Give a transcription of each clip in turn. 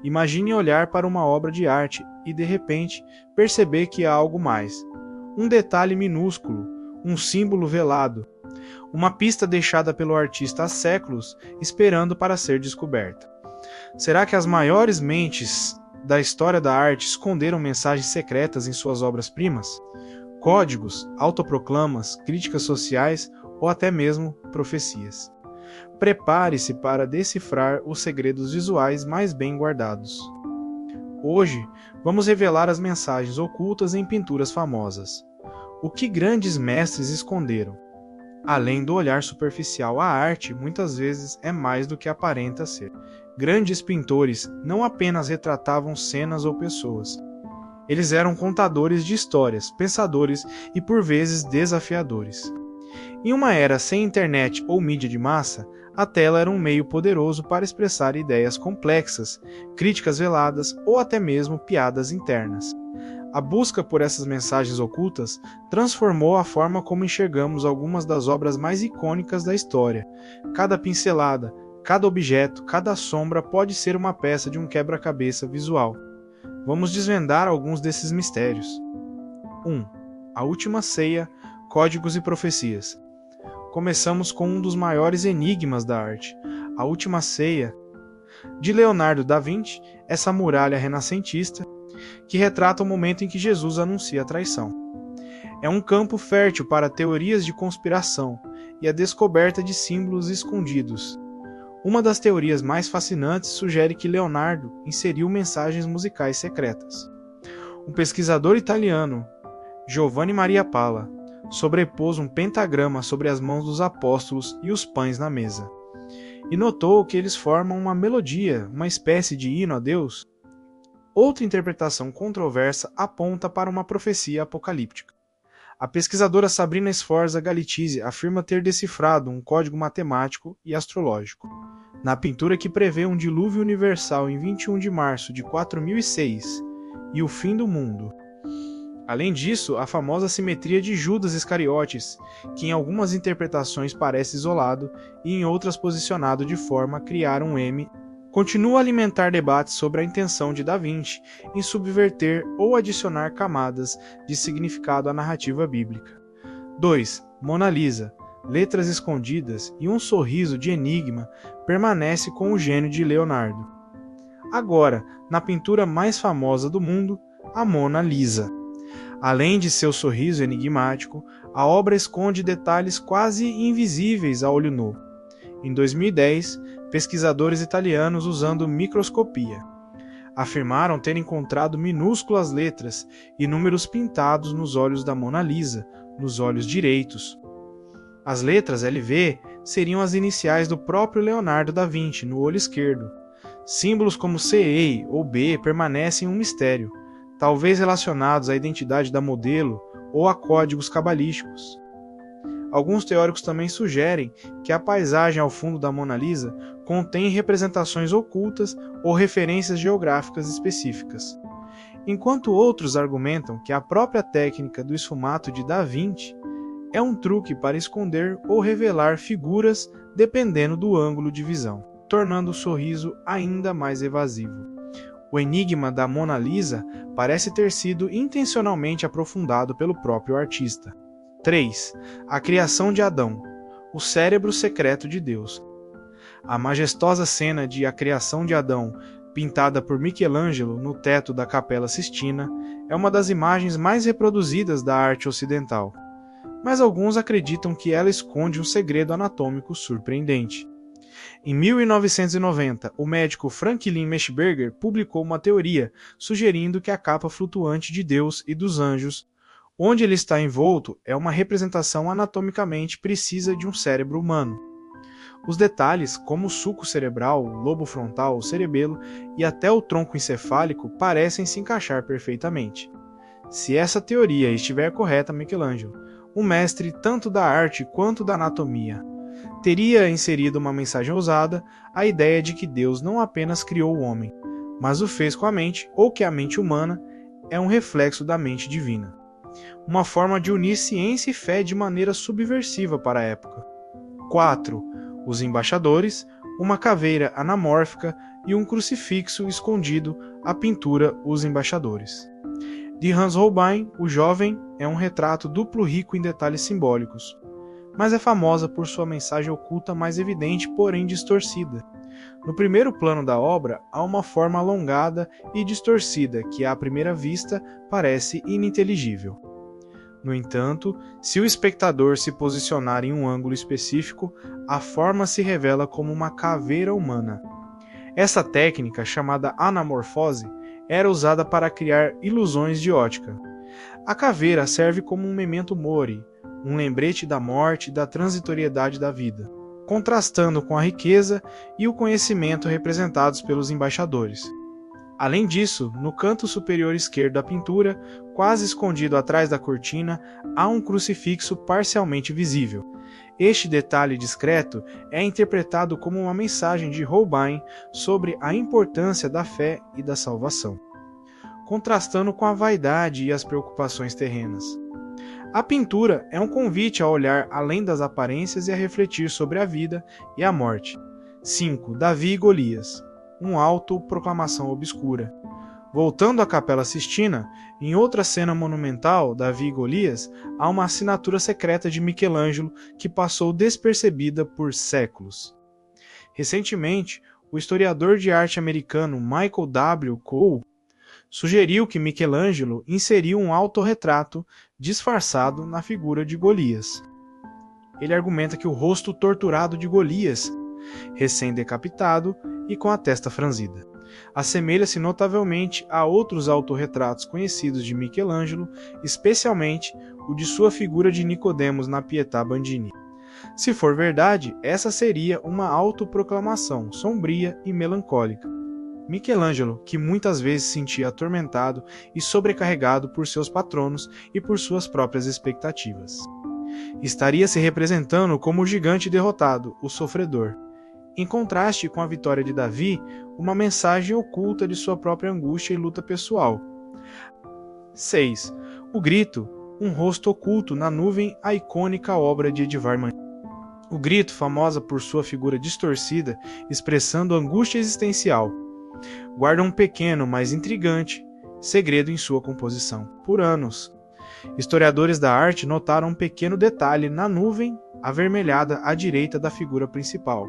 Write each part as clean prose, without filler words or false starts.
Imagine olhar para uma obra de arte e, de repente, perceber que há algo mais. Um detalhe minúsculo, um símbolo velado, uma pista deixada pelo artista há séculos, esperando para ser descoberta. Será que as maiores mentes da história da arte esconderam mensagens secretas em suas obras-primas? Códigos, autoproclamas, críticas sociais ou até mesmo profecias. Prepare-se para decifrar os segredos visuais mais bem guardados. Hoje, vamos revelar as mensagens ocultas em pinturas famosas. O que grandes mestres esconderam? Além do olhar superficial, a arte muitas vezes é mais do que aparenta ser. Grandes pintores não apenas retratavam cenas ou pessoas. Eles eram contadores de histórias, pensadores e por vezes desafiadores. Em uma era sem internet ou mídia de massa, a tela era um meio poderoso para expressar ideias complexas, críticas veladas ou até mesmo piadas internas. A busca por essas mensagens ocultas transformou a forma como enxergamos algumas das obras mais icônicas da história. Cada pincelada, cada objeto, cada sombra pode ser uma peça de um quebra-cabeça visual. Vamos desvendar alguns desses mistérios. 1. A Última Ceia, Códigos e Profecias. Começamos com um dos maiores enigmas da arte, A Última Ceia, de Leonardo da Vinci, essa muralha renascentista que retrata o momento em que Jesus anuncia a traição. É um campo fértil para teorias de conspiração e a descoberta de símbolos escondidos. Uma das teorias mais fascinantes sugere que Leonardo inseriu mensagens musicais secretas. Um pesquisador italiano, Giovanni Maria Pala, sobrepôs um pentagrama sobre as mãos dos apóstolos e os pães na mesa, e notou que eles formam uma melodia, uma espécie de hino a Deus. Outra interpretação controversa aponta para uma profecia apocalíptica. A pesquisadora Sabrina Sforza Galitizzi afirma ter decifrado um código matemático e astrológico na pintura que prevê um dilúvio universal em 21 de março de 4006 e o fim do mundo. Além disso, a famosa simetria de Judas Iscariotes, que em algumas interpretações parece isolado e em outras posicionado de forma a criar um M, continua a alimentar debates sobre a intenção de Da Vinci em subverter ou adicionar camadas de significado à narrativa bíblica. 2. Mona Lisa, letras escondidas e um sorriso de enigma permanece com o gênio de Leonardo. Agora, na pintura mais famosa do mundo, a Mona Lisa. Além de seu sorriso enigmático, a obra esconde detalhes quase invisíveis a olho nu. Em 2010, pesquisadores italianos usando microscopia afirmaram ter encontrado minúsculas letras e números pintados nos olhos da Mona Lisa, nos olhos direitos. As letras LV seriam as iniciais do próprio Leonardo da Vinci no olho esquerdo. Símbolos como CE ou B permanecem um mistério, talvez relacionados à identidade da modelo ou a códigos cabalísticos. Alguns teóricos também sugerem que a paisagem ao fundo da Mona Lisa contém representações ocultas ou referências geográficas específicas, enquanto outros argumentam que a própria técnica do esfumato de Da Vinci é um truque para esconder ou revelar figuras dependendo do ângulo de visão, tornando o sorriso ainda mais evasivo. O enigma da Mona Lisa parece ter sido intencionalmente aprofundado pelo próprio artista. 3. A criação de Adão, o cérebro secreto de Deus. A majestosa cena de A Criação de Adão, pintada por Michelangelo no teto da Capela Sistina, é uma das imagens mais reproduzidas da arte ocidental. Mas alguns acreditam que ela esconde um segredo anatômico surpreendente. Em 1990, o médico Franklin Meshberger publicou uma teoria sugerindo que a capa flutuante de Deus e dos anjos, onde ele está envolto, é uma representação anatomicamente precisa de um cérebro humano. Os detalhes, como o sulco cerebral, o lobo frontal, o cerebelo e até o tronco encefálico, parecem se encaixar perfeitamente. Se essa teoria estiver correta, Michelangelo, o mestre tanto da arte quanto da anatomia, teria inserido uma mensagem ousada, a ideia de que Deus não apenas criou o homem, mas o fez com a mente, ou que a mente humana é um reflexo da mente divina. Uma forma de unir ciência e fé de maneira subversiva para a época. 4. Os embaixadores, uma caveira anamórfica e um crucifixo escondido à pintura Os Embaixadores. De Hans Holbein, O Jovem é um retrato duplo rico em detalhes simbólicos, mas é famosa por sua mensagem oculta mais evidente, porém distorcida. No primeiro plano da obra, há uma forma alongada e distorcida que, à primeira vista, parece ininteligível. No entanto, se o espectador se posicionar em um ângulo específico, a forma se revela como uma caveira humana. Essa técnica, chamada anamorfose, era usada para criar ilusões de ótica. A caveira serve como um memento mori, um lembrete da morte e da transitoriedade da vida, contrastando com a riqueza e o conhecimento representados pelos embaixadores. Além disso, no canto superior esquerdo da pintura, quase escondido atrás da cortina, há um crucifixo parcialmente visível. Este detalhe discreto é interpretado como uma mensagem de Holbein sobre a importância da fé e da salvação, contrastando com a vaidade e as preocupações terrenas. A pintura é um convite a olhar além das aparências e a refletir sobre a vida e a morte. 5. Davi e Golias. Autoproclamação obscura. Voltando à Capela Sistina, em outra cena monumental, Davi e Golias, há uma assinatura secreta de Michelangelo que passou despercebida por séculos. Recentemente, o historiador de arte americano Michael W. Cole sugeriu que Michelangelo inseriu um autorretrato disfarçado na figura de Golias. Ele argumenta que o rosto torturado de Golias, recém-decapitado e com a testa franzida, assemelha-se notavelmente a outros autorretratos conhecidos de Michelangelo, especialmente o de sua figura de Nicodemos na Pietà Bandini. Se for verdade, essa seria uma autoproclamação sombria e melancólica. Michelangelo, que muitas vezes se sentia atormentado e sobrecarregado por seus patronos e por suas próprias expectativas, estaria se representando como o gigante derrotado, o sofredor. Em contraste com a vitória de Davi, uma mensagem oculta de sua própria angústia e luta pessoal. 6. O Grito, um rosto oculto na nuvem, a icônica obra de Edvard Munch. O Grito, famosa por sua figura distorcida, expressando angústia existencial, guarda um pequeno, mas intrigante, segredo em sua composição. Por anos, historiadores da arte notaram um pequeno detalhe na nuvem avermelhada à direita da figura principal,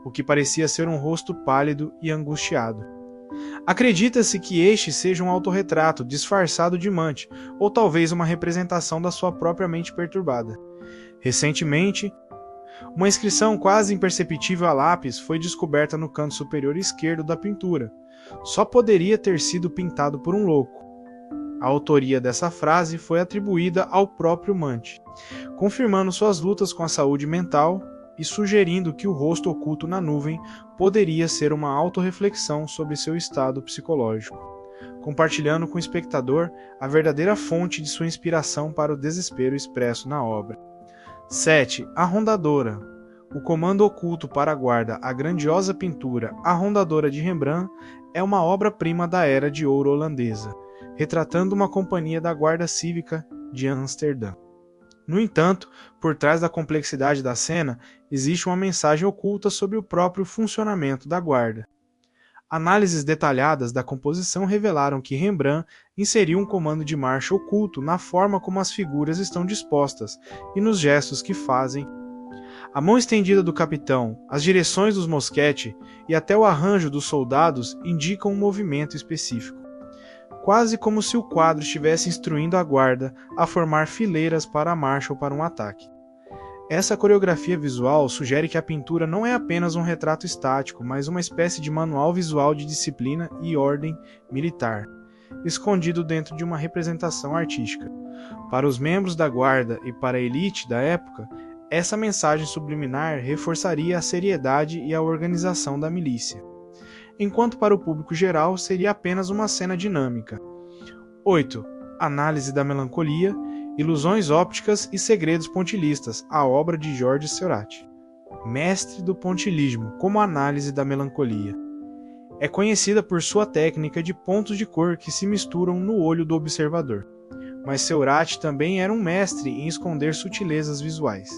o que parecia ser um rosto pálido e angustiado. Acredita-se que este seja um autorretrato disfarçado de Munch, ou talvez uma representação da sua própria mente perturbada. Recentemente, uma inscrição quase imperceptível a lápis foi descoberta no canto superior esquerdo da pintura. Só poderia ter sido pintado por um louco. A autoria dessa frase foi atribuída ao próprio Munch, confirmando suas lutas com a saúde mental e sugerindo que o rosto oculto na nuvem poderia ser uma autorreflexão sobre seu estado psicológico, compartilhando com o espectador a verdadeira fonte de sua inspiração para o desespero expresso na obra. 7. A Rondadora. O comando oculto para a guarda, a grandiosa pintura A Rondadora de Rembrandt é uma obra-prima da Era de Ouro holandesa, retratando uma companhia da Guarda Cívica de Amsterdã. No entanto, por trás da complexidade da cena, existe uma mensagem oculta sobre o próprio funcionamento da guarda. Análises detalhadas da composição revelaram que Rembrandt inseriu um comando de marcha oculto na forma como as figuras estão dispostas e nos gestos que fazem. A mão estendida do capitão, as direções dos mosquete e até o arranjo dos soldados indicam um movimento específico, quase como se o quadro estivesse instruindo a guarda a formar fileiras para a marcha ou para um ataque. Essa coreografia visual sugere que a pintura não é apenas um retrato estático, mas uma espécie de manual visual de disciplina e ordem militar, escondido dentro de uma representação artística. Para os membros da guarda e para a elite da época, essa mensagem subliminar reforçaria a seriedade e a organização da milícia, enquanto para o público geral seria apenas uma cena dinâmica. 8. Análise da melancolia, ilusões ópticas e segredos pontilhistas, a obra de Georges Seurat, mestre do pontilhismo como análise da melancolia. É conhecida por sua técnica de pontos de cor que se misturam no olho do observador, mas Seurat também era um mestre em esconder sutilezas visuais.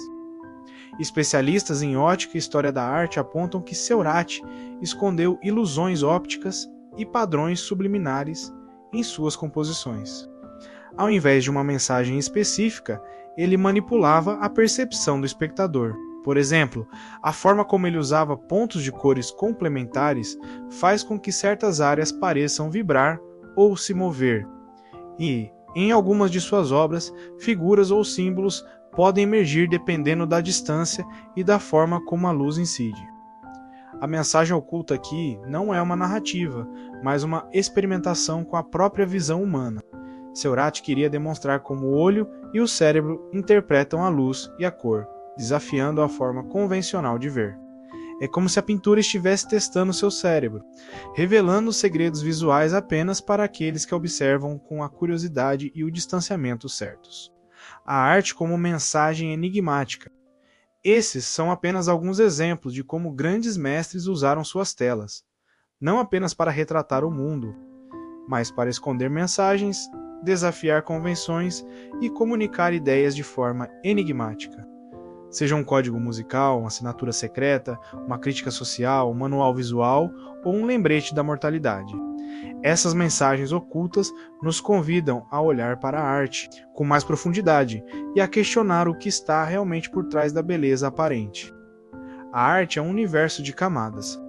Especialistas em ótica e história da arte apontam que Seurat escondeu ilusões ópticas e padrões subliminares em suas composições. Ao invés de uma mensagem específica, ele manipulava a percepção do espectador. Por exemplo, a forma como ele usava pontos de cores complementares faz com que certas áreas pareçam vibrar ou se mover. E, em algumas de suas obras, figuras ou símbolos podem emergir dependendo da distância e da forma como a luz incide. A mensagem oculta aqui não é uma narrativa, mas uma experimentação com a própria visão humana. Seurat queria demonstrar como o olho e o cérebro interpretam a luz e a cor, desafiando a forma convencional de ver. É como se a pintura estivesse testando seu cérebro, revelando os segredos visuais apenas para aqueles que observam com a curiosidade e o distanciamento certos. A arte como mensagem enigmática. Esses são apenas alguns exemplos de como grandes mestres usaram suas telas, não apenas para retratar o mundo, mas para esconder mensagens, desafiar convenções e comunicar ideias de forma enigmática. Seja um código musical, uma assinatura secreta, uma crítica social, um manual visual ou um lembrete da mortalidade. Essas mensagens ocultas nos convidam a olhar para a arte com mais profundidade e a questionar o que está realmente por trás da beleza aparente. A arte é um universo de camadas,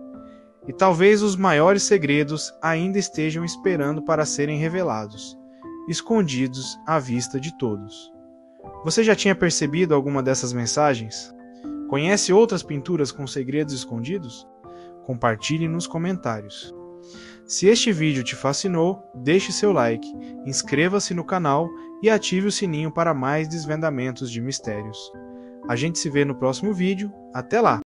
e talvez os maiores segredos ainda estejam esperando para serem revelados, escondidos à vista de todos. Você já tinha percebido alguma dessas mensagens? Conhece outras pinturas com segredos escondidos? Compartilhe nos comentários. Se este vídeo te fascinou, deixe seu like, inscreva-se no canal e ative o sininho para mais desvendamentos de mistérios. A gente se vê no próximo vídeo. Até lá!